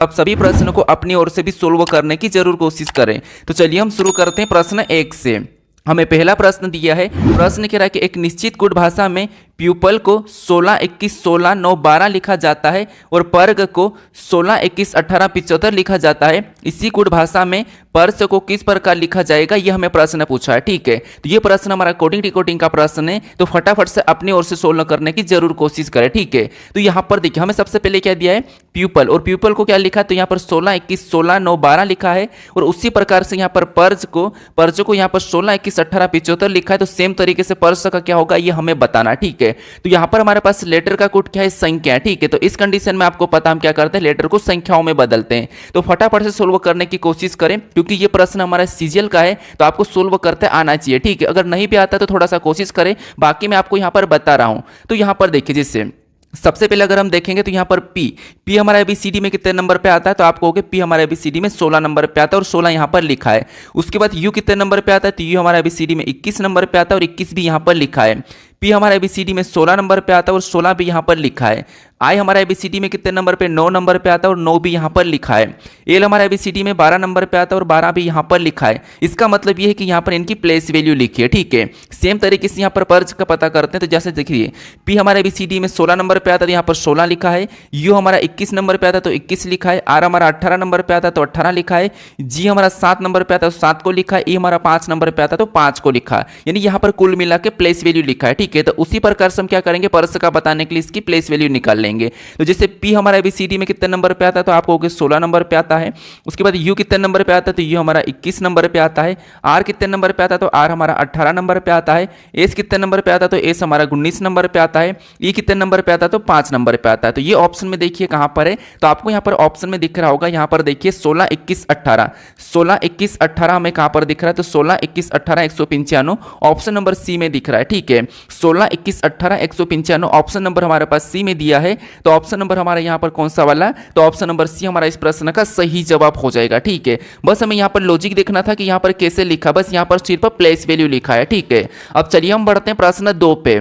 अब सभी प्रश्नों को अपनी ओर से भी सोल्व करने की जरूर कोशिश करें। तो चलिए हम शुरू करते हैं प्रश्न 1 से। हमें पहला प्रश्न दिया है, प्रश्न कह रहा है कि एक निश्चित गुण भाषा में प्यूपल को 16, 21, 16, 9, 12 लिखा जाता है और पर्ग को 16, 21, 18, 75 लिखा जाता है। इसी गुण भाषा में पर्स को किस प्रकार लिखा जाएगा, यह हमें प्रश्न पूछा है। ठीक है, तो ये प्रश्न हमारा कोडिंग डिकोडिंग का प्रश्न है, तो फटाफट से अपनी ओर से सोल्व करने की जरूर कोशिश करें। ठीक है, तो यहाँ पर देखिए हमें सबसे पहले क्या दिया है, प्यूपल, और प्यूपल को क्या लिखा है, तो यहाँ पर 16, 21, 16, 9, 12 लिखा है। और उसी प्रकार से यहाँ पर पर्ज को यहाँ पर 16, 21, 18, 75 लिखा है। तो सेम तरीके से पर्स का क्या होगा ये हमें बताना। ठीक है, तो यहां पर हमारे पास लेटर का कोड क्या है, संख्या। ठीक है, तो इस कंडीशन में आपको पता हम क्या करते हैं, लेटर को संख्याओं में बदलते हैं। तो फटाफट से सोल्व करने की कोशिश करें, क्योंकि ये प्रश्न हमारा सीजीएल का है, तो आपको सोल्व करते आना चाहिए। ठीक है, अगर नहीं भी आता तो थोड़ा सा कोशिश करें, बाकी मैं आपको यहां पर बता रहा हूं। तो यहां पर देखिए, जिससे सबसे पहले अगर हम देखेंगे तो यहाँ पर पी हमारा एबीसीडी में कितने नंबर पे आता है, तो आप कहोगे पी हमारा एबीसीडी में 16 नंबर पे आता है और 16 यहाँ पर लिखा है। उसके बाद यू कितने नंबर पे आता है, तो यू हमारा एबीसीडी में 21 नंबर पे आता है और 21 भी यहाँ पर लिखा है। पी हमारा एबीसीडी में 16 नंबर पे आता है और 16 भी यहाँ पर लिखा है। आई हमारा एबीसीडी में कितने नंबर पे, 9 नंबर पे आता है और 9 भी यहाँ पर लिखा है। एल हमारा एबीसीडी में 12 नंबर पे आता है और 12 भी यहाँ पर लिखा है। इसका मतलब ये है कि यहाँ पर इनकी प्लेस वैल्यू लिखी है। ठीक है, सेम तरीके से यहाँ पर पर्ज का पता करते हैं। तो जैसे देखिए, पी हमारा एबीसीडी में 16 नंबर पे आता है तो यहाँ पर 16 लिखा है। यू हमारा 21 नंबर पे आता है तो 21 लिखा है। आर हमारा 18 नंबर पे आता है तो 18 लिखा है। जी हमारा 7 नंबर पे आता है तो 7 को लिखा है। ई हमारा 5 नंबर पे आता है तो 5 को लिखा है। यानी यहाँ पर कुल मिला के प्लेस वैल्यू लिखा है। ठीक है, तो उसी प्रकार से हम क्या करेंगे, पर्स का बताने के लिए इसकी प्लेस वैल्यू निकाल लेंगे। तो जैसे पी हमारा एबीसीडी में कितने नंबर पे आता है, तो आप कहोगे 16 नंबर पे आता है। उसके बाद यू कितने नंबर पे आता है, तो यू हमारा 21 नंबर पे आता है। आर कितने नंबर पे आता है, तो आर हमारा 18 नंबर पे आता है। एस कितने नंबर पे आता है, तो एस हमारा 19 नंबर पे आता है। ई कितने नंबर पे आता है, तो 5 नंबर पे आता है। तो ये ऑप्शन में देखिए कहां पर है, तो आपको यहां पर ऑप्शन में दिख रहा होगा, यहां पर देखिए 16, 21, 18, 16, 21, 18 हमें कहां पर दिख रहा है, तो 16, 21, 18, 195 ऑप्शन नंबर सी में दिख रहा है। ठीक है, 16, 21, 18, 195 ऑप्शन नंबर हमारे पास सी में दिया है। तो ऑप्शन नंबर हमारा यहाँ पर कौन सा वाला, तो ऑप्शन नंबर सी हमारा इस प्रश्न का सही जवाब हो जाएगा। ठीक है, बस हमें यहाँ पर लॉजिक देखना था कि यहाँ पर कैसे लिखा, बस यहाँ पर सिर्फ प्लेस वैल्यू लिखा है। ठीक है, अब चलिए हम बढ़ते हैं प्रश्न 2 पे।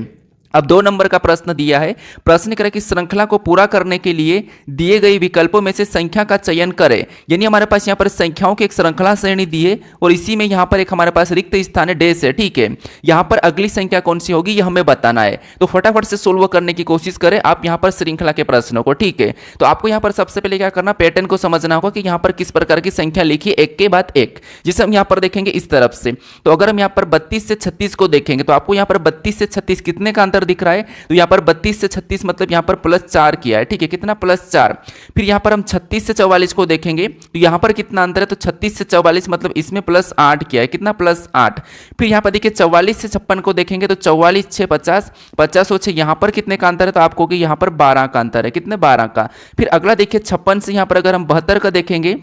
अब 2 नंबर का प्रश्न दिया है, प्रश्न करें कि श्रृंखला को पूरा करने के लिए दिए गए विकल्पों में से संख्या का चयन करें। यानी हमारे पास यहाँ पर संख्याओं की एक श्रृंखला श्रेणी दी है और इसी में यहाँ पर एक हमारे पास रिक्त स्थान है, डैश है। ठीक है, यहाँ पर अगली संख्या कौन सी होगी ये हमें बताना है। तो फटाफट से सोल्व करने की कोशिश करें आप यहाँ पर श्रृंखला के प्रश्नों को। ठीक है, तो आपको यहाँ पर सबसे पहले क्या करना, पैटर्न को समझना होगा कि यहाँ पर किस प्रकार की संख्या लिखी है, एक के बाद एक। जिसे हम यहाँ पर देखेंगे इस तरफ से, तो अगर हम यहाँ पर 32 से 36 को देखेंगे तो आपको यहाँ पर 32 से 36 कितने का अंतर दिख रहा है, तो यहाँ पर 32 से 36 मतलब यहाँ पर +4 किया है। ठीक है, कितना, +4। फिर यहाँ पर हम 36 से 44 को देखेंगे तो यहाँ पर कितना अंतर है, तो 36 से 44 मतलब इसमें +8 किया है, कितना, +8। फिर यहाँ पर देखिए 44 से 56 को देखेंगे तो 44 6 50, 50 और 6 यहाँ पर कितने का अंतर है, तो आपको यहाँ पर 12 का अंतर है, कितने, 12 का। फिर अगला देखिए 56 से यहाँ पर अगर हम 72 का देखेंगे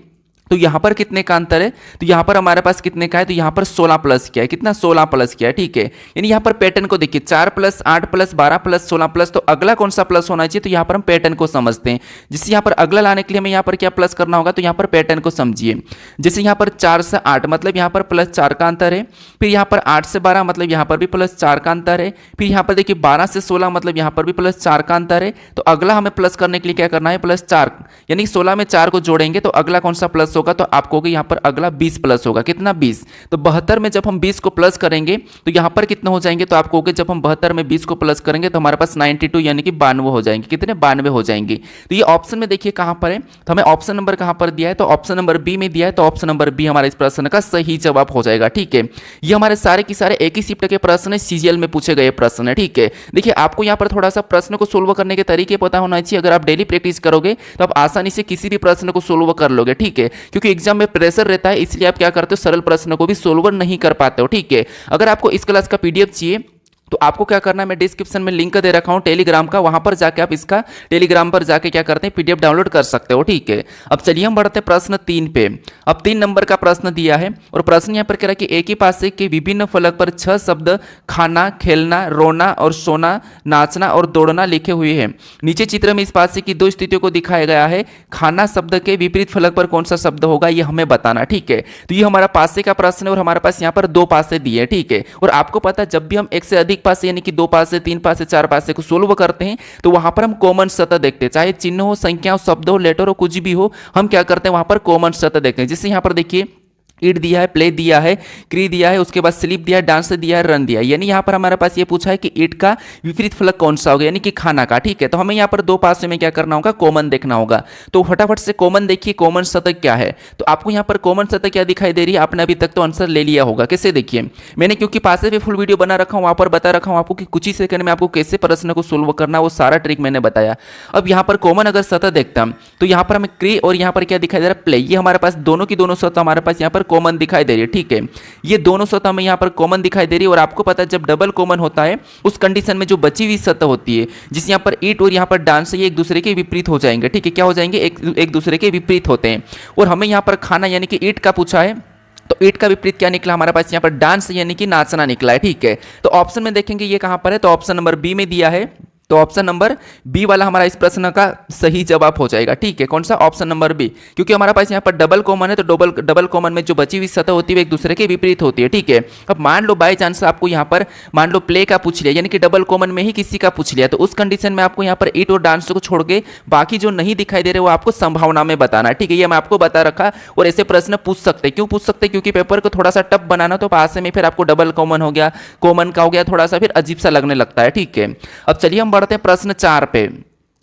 तो यहाँ पर कितने का अंतर है, तो यहाँ पर हमारे पास कितने का है, तो यहाँ पर 16 प्लस किया है, कितना, 16 प्लस किया है। ठीक है, यानी यहाँ पर पैटर्न को देखिए 4 + 8 + 12 + 16 प्लस, तो अगला कौन सा प्लस होना चाहिए, तो यहाँ पर हम पैटर्न को समझते हैं। जिससे यहाँ पर अगला लाने के लिए हमें यहाँ पर क्या प्लस करना होगा, तो यहाँ पर पैटर्न को समझिए। जैसे यहाँ पर 4 से 8 मतलब यहाँ पर +4 का अंतर है। फिर यहाँ पर 8 से 12 मतलब यहाँ पर भी +4 का अंतर है। फिर यहाँ पर देखिए 12 से 16 मतलब यहाँ पर भी +4 का अंतर है। तो अगला हमें प्लस करने के लिए क्या करना है, +4, यानी 16 में 4 को जोड़ेंगे तो अगला कौन सा प्लस होगा, तो आपको यहाँ पर अगला 20 प्लस होगा, कितना, 20। तो 72 में जब हम 20 को प्लस करेंगे तो यहाँ पर कितना हो जाएंगे, तो आपको जब हम 72 में 20 को प्लस करेंगे तो हमारे पास 92 यानी कि 92 हो जाएंगे, कितने, 92 हो जाएंगे। तो ये ऑप्शन में देखिए कहां पर है, तो हमें ऑप्शन नंबर कहां पर दिया है, तो ऑप्शन नंबर बी में दिया है। तो ऑप्शन नंबर बी हमारे इस प्रश्न का सही जवाब हो जाएगा। ठीक है, ये हमारे सारे के सारे एक ही शिफ्ट के प्रश्न है, सीजीएल में पूछे गए प्रश्न है। ठीक है, देखिए आपको यहाँ पर थोड़ा सा प्रश्न को सोल्व करने के तरीके पता होना चाहिए। अगर आप डेली प्रैक्टिस करोगे तो आप आसानी से किसी भी प्रश्न को सोल्व कर लोगे। ठीक है, क्योंकि एग्जाम में प्रेशर रहता है, इसलिए आप क्या करते हो, सरल प्रश्नों को भी सोल्व नहीं कर पाते हो। ठीक है, अगर आपको इस क्लास का पीडीएफ चाहिए तो आपको क्या करना है, मैं डिस्क्रिप्शन में लिंक दे रखा हूं टेलीग्राम का, वहां पर जाके आप इसका टेलीग्राम पर जाके क्या करते हैं, पीडीएफ डाउनलोड कर सकते हो। ठीक है, अब चलिए हम बढ़ते हैं प्रश्न 3 पे। अब 3 नंबर का प्रश्न दिया है और प्रश्न यहाँ पर कह रहा है कि एक ही पासे के विभिन्न फलक पर 6 शब्द खाना, खेलना, रोना और सोना, नाचना और दौड़ना लिखे हुए हैं। नीचे चित्र में इस पासे की 2 स्थितियों को दिखाया गया है। खाना शब्द के विपरीत फलक पर कौन सा शब्द होगा ये हमें बताना। ठीक है, तो ये हमारा पासे का प्रश्न है और हमारे पास यहाँ पर 2 पासे दिए हैं। ठीक है, और आपको पता है जब भी हम एक से अधिक अधिक पासे यानी कि 2 पासे, 3 पासे, 4 पासे को सोल्व करते हैं तो वहां पर हम कॉमन सतह देखते हैं, चाहे चिन्ह हो, संख्या हो, शब्द हो, लेटर हो, कुछ भी हो, हम क्या करते हैं वहां पर कॉमन सतह देखते हैं। जैसे यहाँ पर देखिए ईट दिया है, प्ले दिया है, क्री दिया है, उसके बाद स्लीप दिया है, डांस दिया है, रन दिया है। यानी यहाँ पर हमारे पास ये पूछा है कि ईट का विपरीत फलक कौन सा होगा, यानी कि खाना का। ठीक है, तो हमें यहाँ पर 2 पासे में क्या करना होगा, कॉमन देखना होगा। तो फटाफट से कॉमन देखिए, कॉमन सतह क्या है। तो आपको यहाँ पर कॉमन सतह क्या दिखाई दे रही है, आपने अभी तक तो आंसर ले लिया होगा। कैसे देखिए, मैंने क्योंकि पासे पे फुल वीडियो बना रखा हूँ, वहाँ पर बता रखा हूँ आपको कि कुछ ही सेकंड में आपको कैसे प्रश्न को सोल्व करना, वो सारा ट्रिक मैंने बताया। अब यहाँ पर कॉमन अगर सतह देखता हम तो यहाँ पर हमें क्री और यहाँ पर क्या दिखाई दे रहा है, प्ले। ये हमारे पास दोनों की दोनों सतह हमारे पास यहाँ पर कॉमन दिखाई दे रही है। ठीक है, ये दोनों सतह में यहाँ पर कॉमन दिखाई दे रही है। और आपको पता है जब डबल कॉमन होता है उस कंडीशन में जो बची हुई सतह होती है, जिस यहाँ पर ईट और यहाँ पर डांस, ये एक दूसरे के विपरीत हो जाएंगे। ठीक है, क्या हो जाएंगे, एक दूसरे के विपरीत होते हैं। और हमें यहाँ पर खाना यानी कि ईट का पूछा है, तो ईट का विपरीत क्या निकला हमारे पास, यहाँ पर डांस यानी कि नाचना निकला है। ठीक है, तो ऑप्शन में देखेंगे ये कहां पर है, तो ऑप्शन नंबर बी में दिया है। तो ऑप्शन नंबर बी वाला हमारा इस प्रश्न का सही जवाब हो जाएगा। ठीक है, कौन सा, ऑप्शन नंबर बी, क्योंकि हमारे पास यहाँ पर डबल कॉमन है, तो डबल कॉमन में जो बची हुई सतह होती है वो एक दूसरे के विपरीत होती है। ठीक है, अब मान लो बाई चांस आपको यहाँ पर मान लो प्ले का पूछ लिया, यानी कि डबल कॉमन में ही किसी का पूछ लिया, तो उस कंडीशन में आपको यहाँ पर ईट और डांस को छोड़ के बाकी जो नहीं दिखाई दे रहे वो आपको संभावना में बताना है। ठीक है, ये मैं आपको बता रखा। और ऐसे प्रश्न पूछ सकते, क्यों पूछ सकते, क्योंकि पेपर को थोड़ा सा टफ बनाना, तो पास में फिर आपको डबल कॉमन हो गया, कॉमन का हो गया, थोड़ा सा फिर अजीब सा लगने लगता है। ठीक है, अब चलिए हम बढ़ते हैं प्रश्न 4 पे।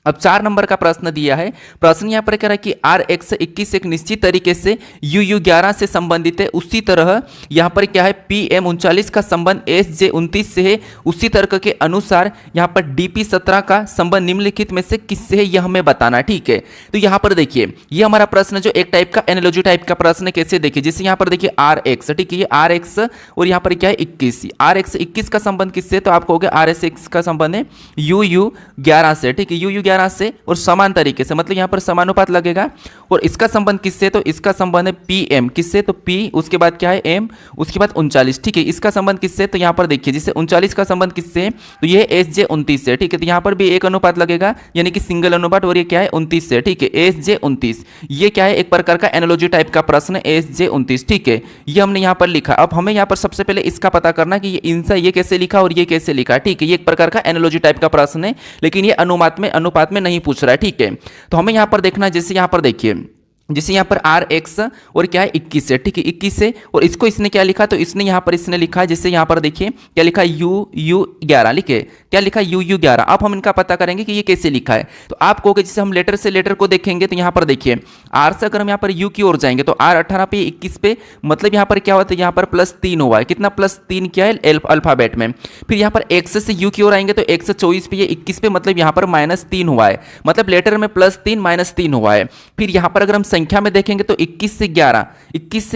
अब 4 नंबर का प्रश्न दिया है। प्रश्न यहाँ पर कह रहा है कि RX21 एक निश्चित तरीके से UU11 से संबंधित है, उसी तरह यहाँ पर क्या है PM39 का संबंध SJ29 से है, उसी तर्क के अनुसार यहाँ पर DP17 का संबंध निम्नलिखित में से किससे है, यह हमें बताना है। ठीक है, तो यहाँ पर देखिए ये हमारा प्रश्न जो एक टाइप का एनालॉजी टाइप का प्रश्न, कैसे देखिए, जैसे यहाँ पर देखिए RX, ठीक है, ये RX और यहाँ पर क्या है 21, RX21 का संबंध किससे, तो आपको हो गया RX का संबंध है UU11 से। ठीक है, UU11 से और समान तरीके से, मतलब यहां पर समानुपात लगेगा। और इसका संबंध किससे, तो इसका संबंध है PM, किससे, तो P उसके बाद क्या है M, उसके बाद 39। ठीक है, इसका संबंध किससे, तो यहां पर देखिए जैसे 39 का संबंध किससे है, तो ये SJ29 से। ठीक है, तो यहां पर भी एक अनुपात लगेगा, यानी कि सिंगल अनुपात, और ये क्या है 29 से। ठीक है, SJ29, ये क्या है एक प्रकार का एनालॉजी टाइप का प्रश्न है, SJ29। ठीक है, ये हमने यहां पर लिखा। अब हमें यहां पर सबसे पहले इसका पता करना कि ये इनसा ये कैसे लिखा और ये कैसे लिखा। ठीक है, ये एक प्रकार का एनालॉजी टाइप का प्रश्न है, लेकिन ये अनुपात में नहीं पूछ रहा है। ठीक है, तो हमें यहां पर देखना है, जैसे यहां पर देखिए जैसे यहाँ पर RX और क्या है 21 है। ठीक है, 21 से, और इसको इसने क्या लिखा, तो इसने यहाँ पर इसने लिखा, जैसे यहाँ पर देखिए क्या लिखा, UU11 लिखे, क्या लिखा UU11। अब हम इनका पता करेंगे कि ये कैसे लिखा है। तो आप कहोगे जैसे हम लेटर से लेटर को देखेंगे, तो यहाँ पर देखिए R से अगर हम यहाँ पर U की ओर जाएंगे तो R18 पे 21 पे, मतलब यहाँ पर क्या होता है, यहाँ पर +3 हुआ है, कितना +3 क्या है अल्फाबेट में। फिर यहाँ पर X से U की ओर आएंगे तो X24 पे, ये 21 पे, मतलब यहाँ पर -3 हुआ है, मतलब लेटर में +3 -3 हुआ है। फिर यहाँ पर अगर हम संख्या में देखेंगे तो 21 से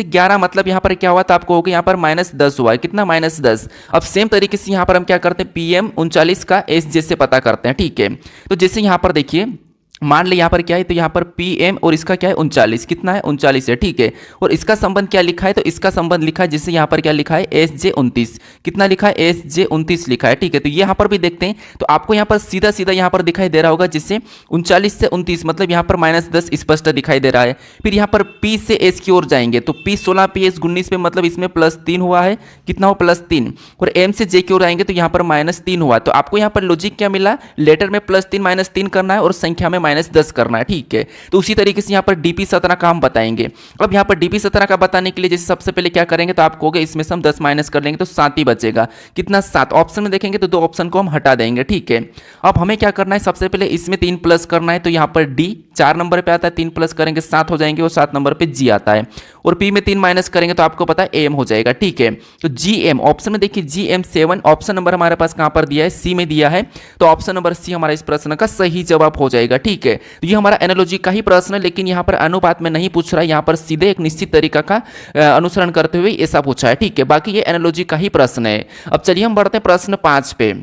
11 मतलब यहां पर क्या हुआ, तो आपको होगा यहां पर -10 हुआ है, कितना -10। अब सेम तरीके से यहां पर हम क्या करते हैं, PM39 का SJ से पता करते हैं। ठीक है, तो जैसे यहां पर देखिए मान ले यहाँ पर क्या है, तो यहाँ पर PM और इसका क्या है 39, कितना है 39 है। ठीक है, और इसका संबंध क्या लिखा है, तो इसका संबंध लिखा है, जैसे यहाँ पर क्या लिखा है SJ29, कितना लिखा है SJ29 लिखा है। ठीक है, तो यहाँ पर भी देखते हैं, तो आपको यहाँ पर सीधा सीधा यहाँ पर दिखाई दे रहा होगा, जिससे 39 से 29 मतलब यहाँ पर -10 स्पष्ट दिखाई दे रहा है। फिर यहाँ पर P से S की ओर जाएंगे तो P 16 P S 19 पे, मतलब इसमें +3 हुआ है, कितना हो +3। और M से J की ओर आएंगे तो यहाँ पर -3 हुआ। तो आपको यहाँ पर लॉजिक क्या मिला, लेटर में +3 -3 करना है और संख्या में -10 करना है। ठीक है, तो उसी तरीके से यहाँ पर DP17 का हम बताएंगे। अब यहाँ पर DP17 का बताने के लिए जैसे सबसे पहले क्या करेंगे, तो आप कहोगे इसमें से हम 10 माइनस कर लेंगे तो 7 ही बचेगा, कितना 7। ऑप्शन में देखेंगे तो 2 ऑप्शन को हम हटा देंगे। ठीक है, अब हमें क्या करना है, सबसे पहले इसमें 3 प्लस करना है, तो यहाँ पर D 4 नंबर पे आता है, 3 प्लस करेंगे 7 हो जाएंगे, और 7 नंबर पे G आता है, और P में 3 माइनस करेंगे तो आपको पता है AM हो जाएगा। ठीक है, तो GM ऑप्शन में देखिए GM7 ऑप्शन नंबर हमारे पास कहां पर दिया है, C में दिया है, तो ऑप्शन नंबर C हमारा इस प्रश्न का सही जवाब हो जाएगा। ठीक है, तो ये हमारा एनालॉजी का ही प्रश्न है, लेकिन यहाँ पर अनुपात में नहीं पूछ रहा है, यहाँ पर सीधे एक निश्चित तरीका का अनुसरण करते हुए ऐसा पूछा है। ठीक है, बाकी ये एनालॉजी का ही प्रश्न है। अब चलिए हम बढ़ते हैं प्रश्न 5 पे।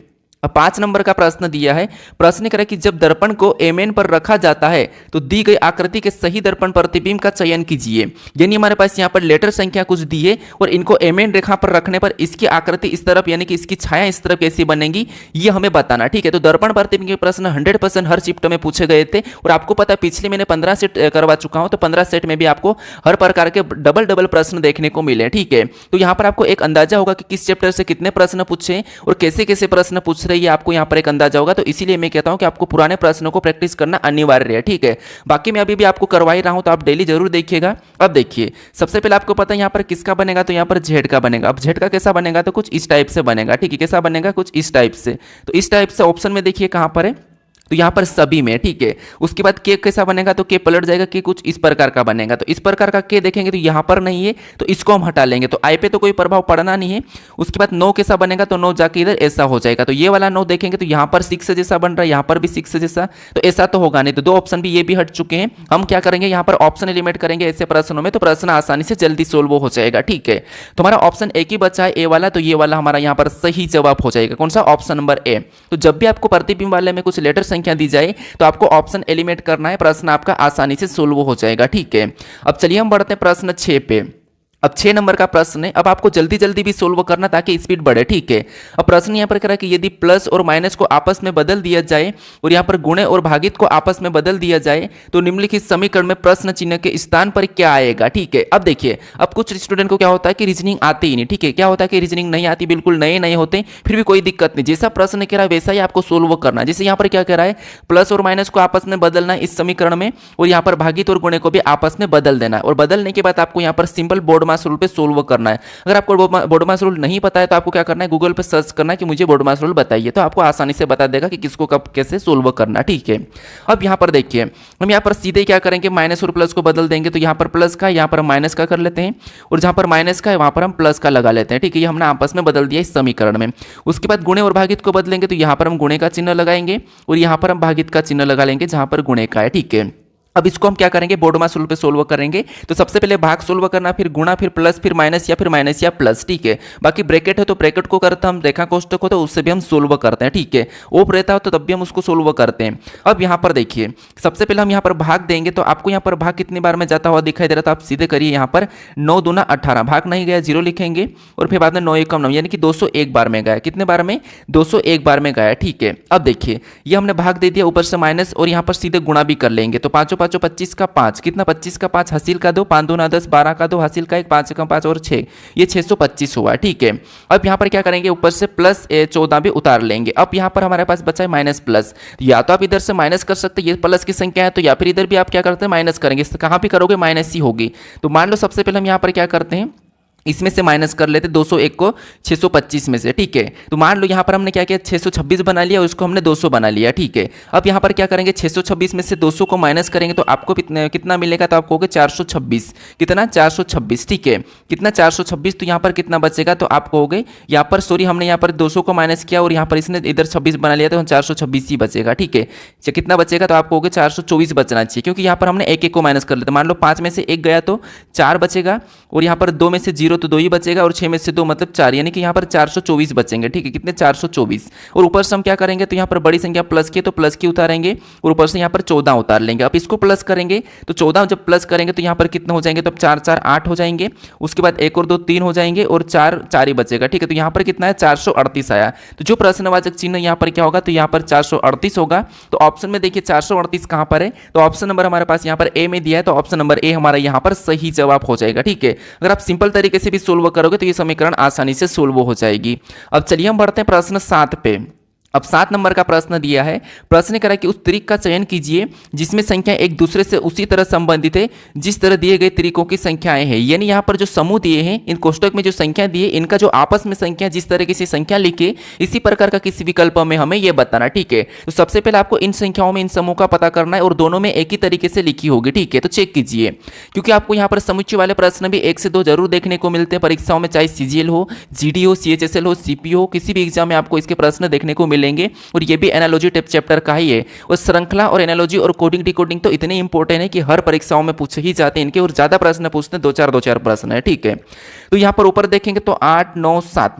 अब 5 नंबर का प्रश्न दिया है। प्रश्न कह रहा है कि जब दर्पण को एमएन पर रखा जाता है तो दी गई आकृति के सही दर्पण प्रतिबिंब का चयन कीजिए। यानी हमारे पास यहाँ पर लेटर संख्या कुछ दी है और इनको एमएन रेखा पर रखने पर इसकी आकृति इस तरफ यानी कि इसकी छाया इस तरफ कैसी बनेगी ये हमें बताना। ठीक है, तो दर्पण प्रतिबिंब के प्रश्न 100% हर शिफ्ट में पूछे गए थे और आपको पता है पिछले मैंने 15 सेट करवा चुका हूं, तो 15 सेट में भी आपको हर प्रकार के डबल डबल प्रश्न देखने को मिले। ठीक है, तो यहाँ पर आपको एक अंदाजा होगा कि किस चैप्टर से कितने प्रश्न पूछे और कैसे कैसे प्रश्न पूछ रहे हैं, आपको यहाँ पर एक अंदाजा होगा। तो इसीलिए मैं कहता हूं कि आपको पुराने प्रश्नों को प्रैक्टिस करना अनिवार्य है। ठीक है, बाकी मैं अभी भी आपको करवा ही रहा हूं, तो आप डेली जरूर देखिएगा। अब देखिए, सबसे पहले आपको पता है यहाँ पर किसका बनेगा, तो यहाँ पर जेड का बनेगा। अब जेड का कैसा बनेगा, तो कुछ इस टाइप से बनेगा। ठीक है, कैसा बनेगा, कुछ इस टाइप से। तो इस टाइप से ऑप्शन में देखिए कहां पर है, तो यहाँ पर सभी में। ठीक है, उसके बाद के कैसा बनेगा, तो के पलट जाएगा, के कुछ इस प्रकार का बनेगा। तो इस प्रकार का के देखेंगे तो यहाँ पर नहीं है, तो इसको हम हटा लेंगे, तो आई पे तो कोई प्रभाव पड़ना नहीं है। उसके बाद 9 कैसा बनेगा, तो 9 जाके इधर ऐसा हो जाएगा। तो ये वाला 9 देखेंगे तो यहाँ पर 6 जैसा बन रहा है, यहाँ पर भी 6 जैसा, तो ऐसा तो होगा नहीं। तो 2 ऑप्शन भी ये भी हट चुके हैं। हम क्या करेंगे, यहाँ पर ऑप्शन एलिमिनेट करेंगे ऐसे प्रश्नों में, तो प्रश्न आसानी से जल्दी सोल्व हो जाएगा। ठीक है, तो हमारा ऑप्शन एक ही बचा है, ए वाला, तो ये वाला हमारा यहाँ पर सही जवाब हो जाएगा। कौन सा, ऑप्शन नंबर ए। तो जब भी आपको प्रतिबिंब वाले में कुछ लेटर संख्या दी जाए तो आपको ऑप्शन एलिमिनेट करना है, प्रश्न आपका आसानी से सोल्व हो जाएगा। ठीक है, अब चलिए हम बढ़ते हैं प्रश्न 6 पे। अब 6 नंबर का प्रश्न है। अब आपको जल्दी जल्दी भी सोल्व करना ताकि स्पीड बढ़े। ठीक है, अब प्रश्न यहाँ पर कह रहा है कि यदि प्लस और माइनस को आपस में बदल दिया जाए और यहाँ पर गुणे और भागित को आपस में बदल दिया जाए तो निम्नलिखित समीकरण में प्रश्न चिन्ह के स्थान पर क्या आएगा। ठीक है, अब देखिए, अब कुछ स्टूडेंट को क्या होता है कि रीजनिंग आती ही नहीं। ठीक है, क्या होता है कि रीजनिंग नहीं आती, बिल्कुल नए नए होते, फिर भी कोई दिक्कत नहीं, जैसा प्रश्न कह रहा है वैसा ही आपको सोल्व करना है। जैसे यहाँ पर क्या कह रहा है, प्लस और माइनस को आपस में बदलना है इस समीकरण में, और यहाँ पर भागित और गुणे को भी आपस में बदल देना है, और बदलने के बाद आपको यहाँ पर सिंपल बोर्डमास रूल पे सोल्व करना है। अगर आपको बोर्डमास रूल नहीं पता है तो आपको क्या करना है, गूगल पे सर्च करना है कि मुझे बोर्डमास रूल बताइए, तो आपको आसानी से बता देगा कि किसको कब कैसे सोल्व करना। ठीक है, अब यहाँ पर देखिए, हम यहाँ पर सीधे क्या करेंगे, माइनस और प्लस को बदल देंगे। तो यहाँ पर प्लस का, यहाँ पर माइनस का कर लेते हैं, और जहाँ पर माइनस का है वहाँ पर हम प्लस का लगा लेते हैं। ठीक है, ये हमने आपस में बदल दिया इस समीकरण में। उसके बाद गुणे और भागित को बदलेंगे, तो यहाँ पर हम गुणे का चिन्ह लगाएंगे और यहाँ पर हम भागित का चिन्ह लगा लेंगे जहाँ पर गुणे का है। ठीक है, अब इसको हम क्या करेंगे, बोर्डमास रूल पे सोल्व करेंगे। तो सबसे पहले भाग सोल्व करना, फिर गुणा, फिर प्लस, फिर माइनस या प्लस। ठीक है, बाकी ब्रैकेट है तो ब्रैकेट को करते हैं हम, रेखा कोष्टक हो तो उससे भी हम सोल्व करते हैं। ठीक है, ओप रहता हो तो तब भी हम उसको सोल्व करते हैं। अब यहाँ पर देखिए, सबसे पहले हम यहाँ पर भाग देंगे, तो आपको यहाँ पर भाग कितनी बार में जाता हुआ दिखाई दे रहा था, आप सीधे करिए। यहाँ पर 9 दूना 18, भाग नहीं गया 0 लिखेंगे, और फिर बाद में 9 एकम 9, यानी कि 201 बार में गया। कितने बार में, 201 बार में गया। ठीक है, अब देखिए, ये हमने भाग दे दिया, ऊपर से माइनस, और यहाँ पर सीधे गुणा भी कर लेंगे। तो 5 5 25 का 5, कितना, 25 का 5, हासिल का 2, 5 2 10, 12 का 2, हासिल का 1, 5 का 5 और 6, ये 625 हुआ। ठीक है, अब यहाँ पर क्या करेंगे, ऊपर से प्लस 14 भी उतार लेंगे। अब यहाँ पर हमारे पास बचा है माइनस प्लस, या तो आप इधर से माइनस कर सकते हैं, ये प्लस की संख्या है, तो या फिर इधर भी आप क्या करते हैं, माइनस करेंगे। कहाँ भी करोगे, माइनस ही होगी। तो मान लो सबसे पहले हम यहाँ पर क्या करते हैं, इसमें से माइनस कर लेते 201 को 625 में से। ठीक है, तो मान लो यहाँ पर हमने क्या किया, 626 बना लिया और उसको हमने 200 बना लिया। ठीक है, अब यहाँ पर क्या करेंगे, 626 में से 200 को माइनस करेंगे तो आपको कितना मिलेगा, तो आपको 426, कितना, 426। ठीक है, कितना, 426, तो यहाँ पर कितना बचेगा, तो आपको हो गए यहाँ पर, सॉरी हमने यहाँ पर 200 को माइनस किया और यहाँ पर इसने इधर 26 बना लिया, तो 426 ही बचेगा। ठीक है, कितना बचेगा, तो आपको हो गए 424 बचना चाहिए, क्योंकि यहाँ पर हमने एक को माइनस कर लेते। मान लो 5 में से 1 गया तो 4 बचेगा, और यहाँ पर 2 में से 0 तो 2 ही बचेगा, और 6 में से 2 मतलब 4, यानी कि यहाँ पर 424 बचेंगे। ठीक है, कितने, 424, और ऊपर से हम क्या करेंगे, तो यहाँ पर बड़ी संख्या प्लस की, तो प्लस की उतारेंगे, और ऊपर से यहाँ पर 14 उतार लेंगे। अब इसको प्लस करेंगे, तो 14 जब प्लस करेंगे तो यहाँ पर कितने हो जाएंगे, तो 4 4 8 हो जाएंगे। उसके बाद 1 और 2 3 हो जाएंगे, और 4 4 ही बचेगा। ठीक है, तो यहाँ पर कितना है, 438 आया। तो जो प्रश्नवाचक चिन्ह यहाँ पर क्या होगा, तो यहाँ पर 438 होगा। तो ऑप्शन में देखिए 438 कहाँ पर है, तो ऑप्शन नंबर हमारे पास यहाँ पर ए में दिया है, तो ऑप्शन नंबर ए हमारा यहाँ पर सही जवाब हो जाएगा। ठीक है, अगर आप सिंपल तरीके से भी सोल्व करोगे तो ये समीकरण आसानी से सोल्व हो जाएगी। अब चलिए हम बढ़ते हैं प्रश्न 7 पे। अब 7 नंबर का प्रश्न दिया है। प्रश्न करा कि उस त्रिक का चयन कीजिए जिसमें संख्या एक दूसरे से उसी तरह संबंधित है जिस तरह दिए गए त्रिकों की संख्याएं हैं। यानी यहाँ पर जो समूह दिए हैं, इन कोष्टक में जो संख्या दी है, इनका जो आपस में संख्या जिस तरीके से संख्या लिखे, इसी प्रकार का किसी विकल्प में हमें यह बताना। ठीक है, तो सबसे पहले आपको इन संख्याओं में इन समूह का पता करना है और दोनों में एक ही तरीके से लिखी होगी। ठीक है, तो चेक कीजिए, क्योंकि आपको यहाँ पर समुच्चय वाले प्रश्न भी 1 से 2 जरूर देखने को मिलते हैं परीक्षाओं में, चाहे सीजीएल हो, जीडी हो, सीएचएसएल हो, सीपी हो, किसी भी एग्जाम में आपको इसके प्रश्न देखने को मिलेंगे। और ये भी एनालॉजी टाइप चैप्टर का ही है। और श्रृंखला और एनालॉजी और कोडिंग डिकोडिंग तो इतने इंपॉर्टेंट है कि हर परीक्षाओं में पूछे ही जाते हैं इनके, और ज्यादा प्रश्न पूछते हैं, 2-4 प्रश्न है। ठीक है, तो यहाँ पर ऊपर देखेंगे तो 8 9 7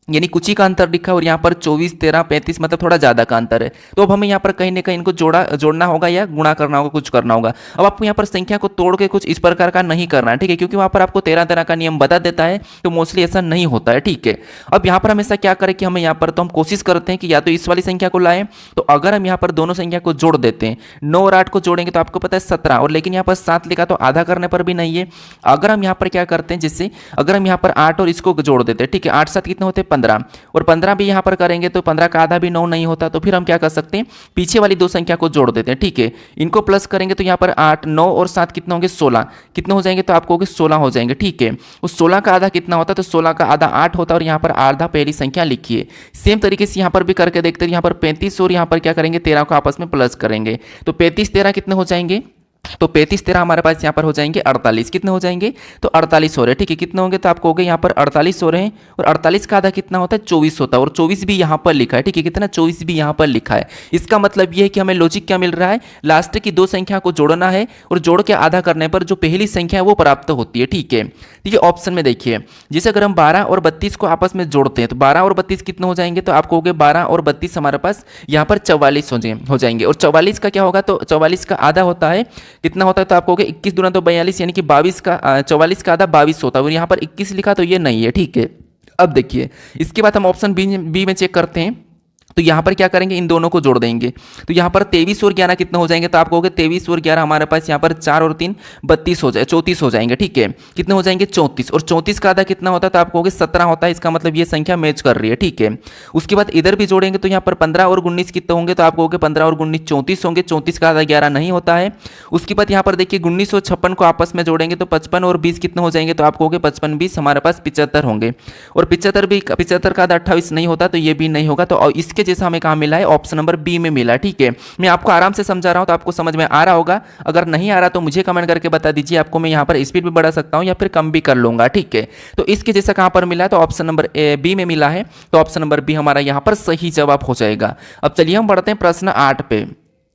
यानी कुछ ही का अंतर दिखा और यहाँ पर 24, 13, 35 मतलब थोड़ा ज़्यादा का अंतर है। तो अब हमें यहाँ पर कहीं ना कहीं इनको जोड़ना होगा या गुणा करना होगा, कुछ करना होगा। अब आपको यहाँ पर संख्या को तोड़ के कुछ इस प्रकार का नहीं करना है, ठीक है, क्योंकि वहाँ पर आपको 13 का नियम बता देता है, तो मोस्टली ऐसा नहीं होता है, ठीक है। अब यहाँ पर हमेशा क्या करें कि हमें यहाँ पर तो हम कोशिश करते हैं कि या तो इस वाली संख्या को लाएं, तो अगर हम यहाँ पर दोनों संख्या को जोड़ देते हैं, 9 और 8 को जोड़ेंगे तो आपको पता है 17, और लेकिन यहाँ पर 7 लिखा तो आधा करने पर भी नहीं है। अगर हम यहाँ पर क्या करते हैं, जिससे अगर हम यहाँ पर 8 और इसको जोड़ देते हैं, ठीक है, 8 7 कितने होते हैं 15, और 15 भी यहाँ पर करेंगे तो 15 का आधा भी 9 नहीं होता, तो फिर हम क्या कर सकते हैं, पीछे वाली दो संख्या को जोड़ देते हैं, ठीक है। इनको प्लस करेंगे तो यहाँ पर 8, 9 और 7 कितने होंगे 16, कितने हो जाएंगे तो आपको होंगे 16 हो जाएंगे, ठीक है। उस 16 का आधा कितना होता है, तो 16 का आधा 8 होता है, और यहाँ पर आधा पहली संख्या लिखिए। सेम तरीके से यहाँ पर भी करके देखते हैं, यहाँ पर 35 और यहाँ पर क्या करेंगे 13 को आपस में प्लस करेंगे, तो 35 13 कितने हो जाएंगे, तो 35 13 हमारे पास यहाँ पर हो जाएंगे 48, कितने हो जाएंगे तो 48 हो रहे हैं, ठीक है। कितने होंगे तो आपको हो गए यहाँ पर 48 हो रहे हैं, और 48 का आधा कितना होता है 24 होता है, और 24 भी यहाँ पर लिखा है, ठीक है, कितना 24 भी यहाँ पर लिखा है। इसका मतलब ये है कि हमें लॉजिक क्या मिल रहा है, लास्ट की दो संख्या को जोड़ना है और जोड़ के आधा करने पर जो पहली संख्या है वो प्राप्त होती है, ठीक है। ठीक है, ऑप्शन में देखिए, जैसे अगर हम 12 और 32 को आपस में जोड़ते हैं तो 12 और 32 कितने हो जाएंगे, तो आपको हो गए 12 और 32 हमारे पास यहाँ पर 44 हो जाएंगे, और 44 का क्या होगा, तो 44 का आधा होता है, कितना होता है, तो आपको हो गया 21 दूना तो 42, यानी कि 22 का 44 का आधा 22 होता है, और यहाँ पर 21 लिखा तो ये नहीं है, ठीक है। अब देखिए इसके बाद हम ऑप्शन बी में चेक करते हैं, तो यहाँ पर क्या करेंगे, इन दोनों को जोड़ देंगे, तो यहाँ पर 23 और 11 कितना हो जाएंगे, तो आप कहोगे 23 और 11 हमारे पास यहाँ पर 4 और 3 32 हो जाए 34 हो जाएंगे, ठीक है। कितने हो जाएंगे 34, और 34 का आधा कितना होता है, तो आप कहोगे 17 होता है, इसका मतलब ये संख्या मैच कर रही है, ठीक है। उसके बाद इधर भी जोड़ेंगे तो यहाँ पर 15 और 19 कितने होंगे, तो आप कहोगे 15 और 19 34 होंगे, 34 का आधा 11 नहीं होता है। उसके बाद यहाँ पर देखिए 19 और 56 को आपस में जोड़ेंगे तो 55 और 20 कितने हो जाएंगे, तो आप कहोगे 55 20 हमारे पास 75 होंगे, और 75 का आधा 28 नहीं होता, तो ये भी नहीं होगा। तो इसके जैसा हमें कहाँ मिला है, ऑप्शन नंबर बी में मिला, ठीक है। मैं आपको आराम से समझा रहा हूं तो आपको समझ में आ रहा होगा, अगर नहीं आ रहा तो मुझे कमेंट करके बता दीजिए, आपको मैं यहां पर स्पीड भी बढ़ा सकता हूं या फिर कम भी कर लूंगा, ठीक है। तो इसके जैसा कहां पर मिला है, तो ऑप्शन नंबर बी में मिला है, तो ऑप्शन नंबर बी हमारा यहां पर सही जवाब हो जाएगा। अब चलिए हम बढ़ते हैं प्रश्न 8 पे।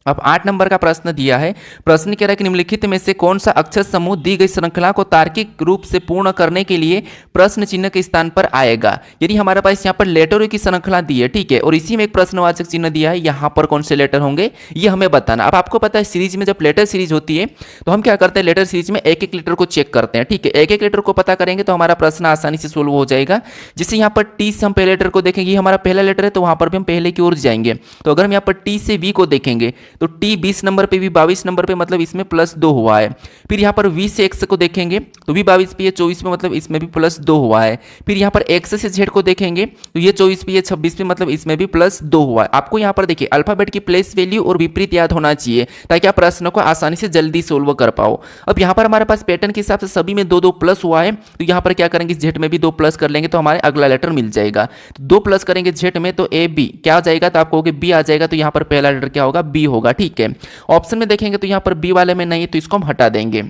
अब 8 नंबर का प्रश्न दिया है, प्रश्न कह रहा है कि निम्नलिखित में से कौन सा अक्षर समूह दी गई श्रृंखला को तार्किक रूप से पूर्ण करने के लिए प्रश्न चिन्ह के स्थान पर आएगा। यदि हमारे पास यहाँ पर लेटरों की श्रृंखला दी है, ठीक है, और इसी में एक प्रश्नवाचक चिन्ह दिया है, यहाँ पर कौन से लेटर होंगे ये हमें बताना। अब आपको पता है सीरीज में जब लेटर सीरीज होती है तो हम क्या करते हैं, लेटर सीरीज में एक एक लेटर को चेक करते हैं, ठीक है। एक एक लेटर को पता करेंगे तो हमारा प्रश्न आसानी से सोल्व हो जाएगा। जैसे यहाँ पर टी से हम पहले लेटर को देखेंगे, हमारा पहला लेटर है तो वहां पर भी हम पहले की ओर जाएंगे, तो अगर हम यहाँ पर टी से वी को देखेंगे तो टी 20 नंबर पे, भी 22 नंबर पे, मतलब इसमें +2 हुआ है। फिर यहाँ पर वी से एक्स को देखेंगे तो भी 22 पे, ये 24 पे, मतलब इसमें भी +2 हुआ है। फिर यहाँ पर एक्स से जेड को देखेंगे तो ये 24 पे, ये 26 पे, मतलब इसमें भी +2 हुआ है। आपको यहाँ पर देखिए अल्फाबेट की प्लेस वैल्यू और विपरीत याद होना चाहिए ताकि आप प्रश्न को आसानी से जल्दी सोल्व कर पाओ। अब यहाँ पर हमारे पास पैटर्न के हिसाब से सभी में 2 2 प्लस हुआ है, तो यहाँ पर क्या करेंगे, जेड में भी 2 प्लस कर लेंगे तो हमारे अगला लेटर मिल जाएगा। तो 2 प्लस करेंगे जेड में तो ए बी क्या हो जाएगा, तो आप कहोगे बी आ जाएगा, तो यहाँ पर पहला लेटर क्या होगा, बी होगा, ठीक है। ऑप्शन में देखेंगे तो यहाँ पर बी वाले में नहीं है, तो इसको हम हटा देंगे।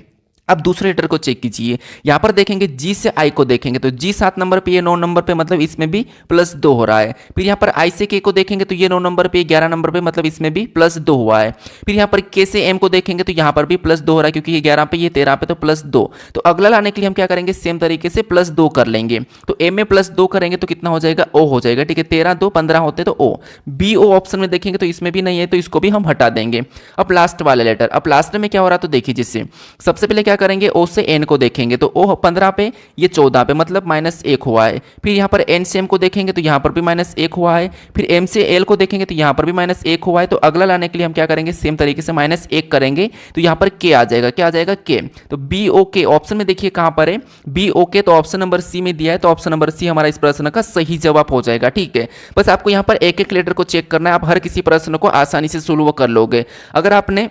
अब दूसरे लेटर को चेक कीजिए, यहाँ पर देखेंगे जी से आई को देखेंगे तो जी 7 नंबर पे, ये 9 नंबर पे, मतलब इसमें भी +2 हो रहा है। फिर यहाँ पर आई से के को देखेंगे तो ये 9 नंबर पे, 11 नंबर पे, मतलब इसमें भी +2 हुआ है। फिर यहाँ पर के से एम को देखेंगे तो यहाँ पर भी +2 हो रहा है, क्योंकि ये 11 पे, ये 13 पे, तो +2। तो अगला लाने के लिए हम क्या करेंगे, सेम तरीके से +2 कर लेंगे, तो एम में +2 करेंगे तो कितना हो जाएगा, ओ हो जाएगा, ठीक है। 13 2 15 होते तो ओ, बी ओ ऑप्शन में देखेंगे तो इसमें भी नहीं है, तो इसको भी हम हटा देंगे। अब लास्ट वाले लेटर, अब लास्ट में क्या हो रहा है तो देखिए, जिससे सबसे पहले क्या करेंगे, ओ से एन को देखेंगे तो ओ 15 पे, ये 14 पे, मतलब -1 हुआ है। फिर यहाँ पर एन से एम को देखेंगे तो यहाँ पर भी -1 हुआ है। फिर एम से एल को देखेंगे तो यहाँ पर भी -1 हुआ है। तो अगला लाने के लिए हम क्या करेंगे, सेम तरीके से -1 करेंगे तो यहाँ पर के आ जाएगा, क्या आ जाएगा, के। तो बी ओ के ऑप्शन में देखिए कहाँ पर है, बी ओ के, तो ऑप्शन नंबर सी में दिया है, तो ऑप्शन नंबर सी हमारा इस प्रश्न का सही जवाब हो जाएगा, ठीक है। बस आपको यहाँ पर एक एक लेटर को चेक करना है, आप हर किसी प्रश्न को आसानी से सोल्व कर लोगे। अगर आपने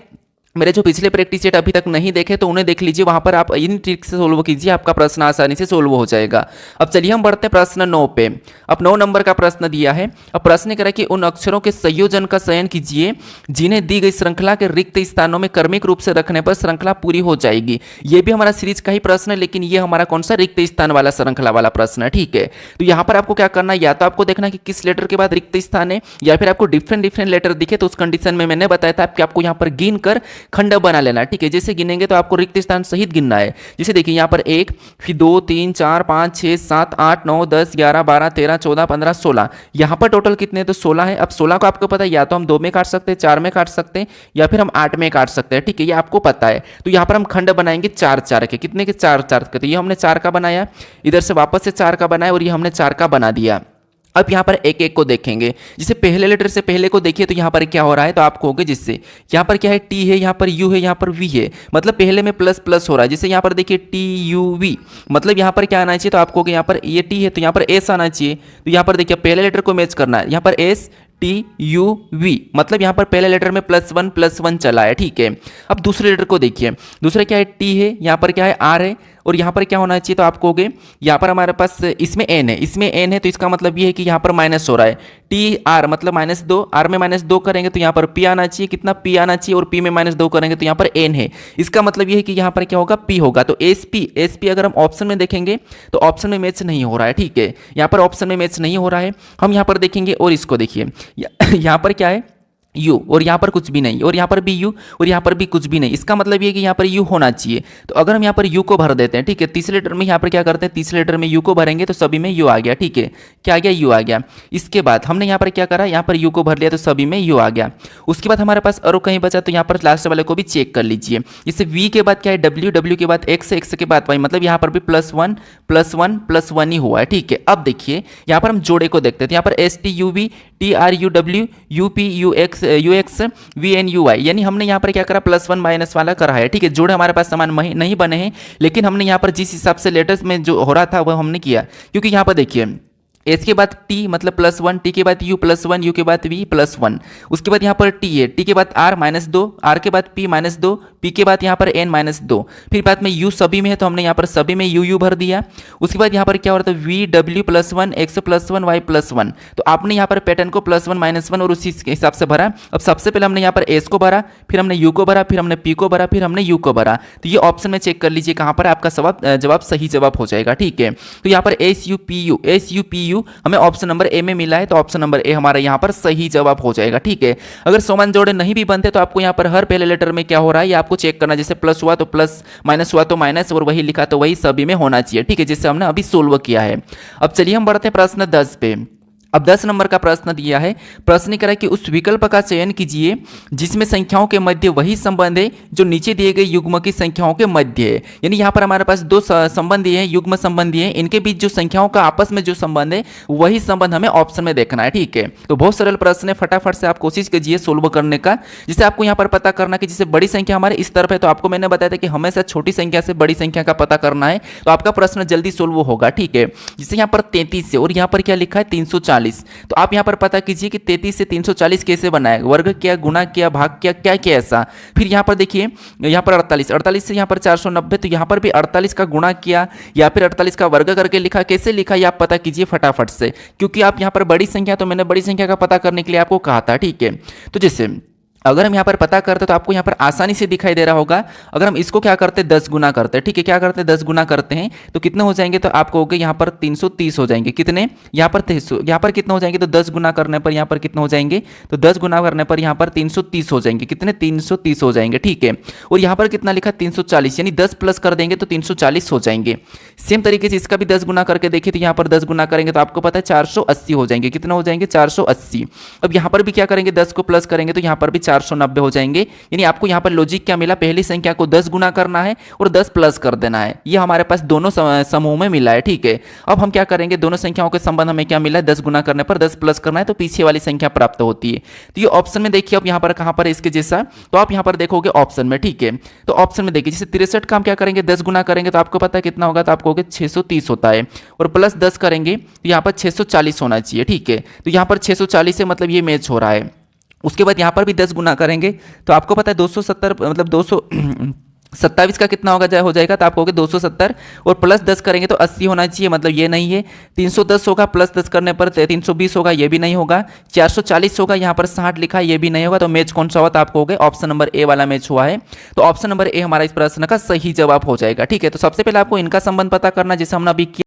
मेरे जो पिछले प्रैक्टिस सेट अभी तक नहीं देखे तो उन्हें देख लीजिए, वहां पर आप इन ट्रिक से सोल्व कीजिए, आपका प्रश्न आसानी से सोल्व हो जाएगा। अब चलिए हम बढ़ते हैं प्रश्न 9 पे। अब 9 नंबर का प्रश्न दिया है, अब प्रश्न कह रहा है कि उन अक्षरों के संयोजन का चयन कीजिए जिन्हें दी गई श्रृंखला के रिक्त स्थानों में क्रमिक रूप से रखने पर श्रृंखला पूरी हो जाएगी। ये भी हमारा सीरीज का ही प्रश्न है, लेकिन ये हमारा कौन सा, रिक्त स्थान वाला श्रृंखला वाला प्रश्न है, ठीक है। तो यहाँ पर आपको क्या करना है, या तो आपको देखना कि किस लेटर के बाद रिक्त स्थान है, या फिर आपको डिफरेंट लेटर दिखे तो उस कंडीशन में मैंने बताया था कि आपको यहाँ पर गिन कर खंड बना लेना है, ठीक है। जैसे गिनेंगे तो आपको रिक्त स्थान सहित गिनना है। जैसे देखिए यहाँ पर 1, फिर 2, 3, 4, 5, 6, 7, 8, 9, 10, 11, 12, 13, 14, 15, 16। यहाँ पर टोटल कितने हैं तो 16 है। अब 16 को आपको पता है या तो हम 2 में काट सकते हैं, 4 में काट सकते हैं, या फिर हम 8 में काट सकते हैं, ठीक है, ये आपको पता है। तो यहाँ पर हम खंड बनाएंगे 4 4 के, कितने के 4 4 के। तो ये हमने 4 का बनाया, इधर से वापस से 4 का बनाया और ये हमने 4 का बना दिया। अब यहाँ पर एक एक को देखेंगे। जिसे पहले लेटर से पहले को देखिए तो यहाँ पर क्या हो रहा है, तो आपको होगा जिससे यहाँ पर क्या है, टी है, यहाँ पर यू है, यहाँ पर वी है, मतलब पहले में प्लस प्लस हो रहा है। जैसे यहाँ पर देखिए टी यू वी, मतलब यहाँ पर क्या आना चाहिए, तो आपको होगा यहाँ पर ये टी है तो यहाँ पर एस आना चाहिए। तो यहाँ पर देखिए पहले लेटर को मैच करना है, यहाँ पर एस टी यू वी, मतलब यहाँ पर पहले लेटर में प्लस वन चला है, ठीक है। अब दूसरे लेटर को देखिए, दूसरा क्या है, टी है, यहाँ पर क्या है, आर है, और यहाँ पर क्या होना चाहिए, तो आपको हो गए यहाँ पर हमारे पास इसमें एन है, इसमें एन है, तो इसका मतलब ये है कि यहाँ पर माइनस हो रहा है, टी आर मतलब -2, आर में -2 करेंगे तो यहाँ पर पी आना चाहिए, कितना पी आना चाहिए, और पी में -2 करेंगे तो यहाँ पर एन है। इसका मतलब ये है कि यहाँ पर क्या होगा, पी होगा। तो एस पी अगर हम ऑप्शन में देखेंगे तो ऑप्शन में मैच नहीं हो रहा है, ठीक है, यहाँ पर ऑप्शन में मैच नहीं हो रहा है। हम यहाँ पर देखेंगे और इसको देखिए, यहाँ पर क्या है, यू, और यहाँ पर कुछ भी नहीं, और यहाँ पर भी यू, और यहाँ पर भी कुछ भी नहीं। इसका मतलब ये कि यहाँ पर यू होना चाहिए। तो अगर हम यहाँ पर यू को भर देते हैं, ठीक है, तीसरे लेटर में यहाँ पर क्या करते हैं, तीसरे लेटर में यू को भरेंगे तो सभी में यू आ गया, ठीक है, क्या आ गया, यू आ गया। इसके बाद हमने यहाँ पर क्या करा, यहाँ पर यू को भर लिया तो सभी में यू आ गया। उसके बाद हमारे पास और कहीं बचा तो यहाँ पर लास्ट वाले को भी चेक कर लीजिए। जैसे वी के बाद क्या है, डब्ल्यू, डब्ल्यू के बाद एक्स के बाद वाई, मतलब यहाँ पर भी +1 ही हुआ है, ठीक है। अब देखिए यहाँ पर हम जोड़े को देखते हैं, यहाँ पर S T U V, T R U W, U P U X V N U Y, यानी हमने यहाँ पर क्या करा, +1 माइनस वाला करा है, ठीक है। जोड़े हमारे पास समान नहीं बने हैं, लेकिन हमने यहाँ पर जिस हिसाब से लेटर्स में जो हो रहा था वह हमने किया, क्योंकि यहाँ पर देखिए एस के बाद टी मतलब +1, टी के बाद यू +1, यू के बाद वी +1, उसके बाद यहाँ पर टी है, टी के बाद आर -2, आर के बाद पी -2, पी के बाद यहाँ पर एन -2, फिर बाद में यू सभी में है तो हमने यहाँ पर सभी में यू भर दिया। उसके बाद यहाँ पर क्या हो रहा था, वी डब्ल्यू +1, एक्स +1, वाई +1, तो आपने यहाँ पर पैटर्न को +1 -1 और उसी हिसाब से भरा। अब सबसे पहले हमने यहाँ पर एस को भरा, फिर हमने यू को भरा, फिर हमने पी को भरा, फिर हमने यू को भरा। तो ये ऑप्शन में चेक कर लीजिए कहाँ पर आपका जवाब सही जवाब हो जाएगा, ठीक है। तो यहाँ पर एस यू पी यू हमें ऑप्शन नंबर ए में मिला है, तो ऑप्शन नंबर ए हमारा यहाँ पर सही जवाब हो जाएगा, ठीक है। अगर समान जोड़े नहीं भी बनते तो आपको यहाँ पर हर पहले लेटर में क्या हो रहा है ये आपको चेक करना, जैसे प्लस हुआ तो प्लस, माइनस हुआ तो माइनस, और वही लिखा तो वही सभी में होना चाहिए, ठीक है, जिससे हमने अभी सोल्व किया है। अब चलिए हम बढ़ते हैं प्रश्न 10 पे। अब 10 नंबर का प्रश्न दिया है, प्रश्न करा कि उस विकल्प का चयन कीजिए जिसमें संख्याओं के मध्य वही संबंध है जो नीचे दिए गए युग्म की संख्याओं के मध्य है। यानी यहाँ पर हमारे पास दो संबंधी हैं, युग्म संबंधी हैं, इनके बीच जो संख्याओं का आपस में जो संबंध है वही संबंध हमें ऑप्शन में देखना है, ठीक है। तो बहुत सरल प्रश्न है, फटाफट से आप कोशिश कीजिए सोल्व करने का। जिसे आपको यहाँ पर पता करना कि जैसे बड़ी संख्या हमारे इस तरफ है, तो आपको मैंने बताया था कि हमेशा छोटी संख्या से बड़ी संख्या का पता करना है, तो आपका प्रश्न जल्दी सोल्व होगा, ठीक है। जैसे यहाँ पर 33 है और यहाँ पर क्या लिखा है 340, तो आप यहाँ पर पता कीजिए कि 33 से 340 कैसे बना है, वर्ग किया, गुना किया, भाग किया, क्या किया ऐसा। फिर यहाँ पर देखिए यहाँ पर 48 से यहाँ पर 490, तो यहाँ पर भी 48 का गुणा किया या फिर 48 का वर्ग करके लिखा, कैसे लिखा ये आप पता कीजिए फटाफट से, क्योंकि आप यहाँ पर बड़ी संख्या, तो मैंने बड़ी संख्या का पता करने के लिए आपको कहा था, ठीक है। तो जैसे अगर हम यहाँ पर पता करते तो आपको यहाँ पर आसानी से दिखाई दे रहा होगा। अगर हम इसको क्या करते 10 गुना करते हैं, ठीक है, क्या करते 10 गुना करते हैं तो कितने हो जाएंगे, तो आपको हो गए यहाँ पर 330 हो जाएंगे, कितने यहाँ पर 300, यहाँ पर कितने हो जाएंगे, तो 10 गुना करने पर यहाँ पर कितने हो जाएंगे, तो 10 गुना करने पर यहाँ पर 330 हो जाएंगे, कितने 330 हो जाएंगे, ठीक है। और यहाँ पर कितना लिखा 340, यानी 10 प्लस कर देंगे तो 340 हो जाएंगे। सेम तरीके से इसका भी 10 गुना करके देखिए, तो यहाँ पर 10 गुना करेंगे तो आपको पता है 480 हो जाएंगे, कितना हो जाएंगे 480। अब यहाँ पर भी क्या करेंगे 10 को प्लस करेंगे तो यहाँ पर भी 490 हो जाएंगे। यानी आपको यहाँ पर लॉजिक क्या मिला, पहली संख्या को 10 गुना करना है और 10 प्लस कर देना है, ये हमारे पास दोनों समूह में मिला है, ठीक है। अब हम क्या करेंगे, दोनों संख्याओं के संबंध हमें क्या मिला है, 10 गुना करने पर 10 प्लस करना है तो पीछे वाली संख्या प्राप्त होती है। तो ये ऑप्शन में देखिए, अब यहाँ पर कहाँ पर है इसके जैसा, तो आप यहाँ पर देखोगे ऑप्शन में, ठीक है। तो ऑप्शन में देखिए जैसे 63 का हम क्या करेंगे 10 गुना करेंगे तो आपको पता है कितना होगा, तो आपको 630 होता है, और प्लस 10 करेंगे तो यहाँ पर 640 होना चाहिए, ठीक है। तो यहाँ पर 640 है, मतलब ये मैच हो रहा है। उसके बाद यहाँ पर भी 10 गुना करेंगे तो आपको पता है 270, मतलब 227 का कितना होगा हो जाएगा, तो आपको 270 और प्लस 10 करेंगे तो 80 होना चाहिए, मतलब ये नहीं है। 310 होगा, प्लस 10 करने पर 320 होगा, ये भी नहीं होगा। 440 होगा, यहाँ पर 60 लिखा है, ये भी नहीं होगा। तो मैच कौन सा हुआ, तो आपको हो गया ऑप्शन नंबर ए वाला मैच हुआ है। तो ऑप्शन नंबर ए हमारा इस प्रश्न का सही जवाब हो जाएगा, ठीक है। तो सबसे पहले आपको इनका संबंध पता करना, जैसे हमने अभी किया।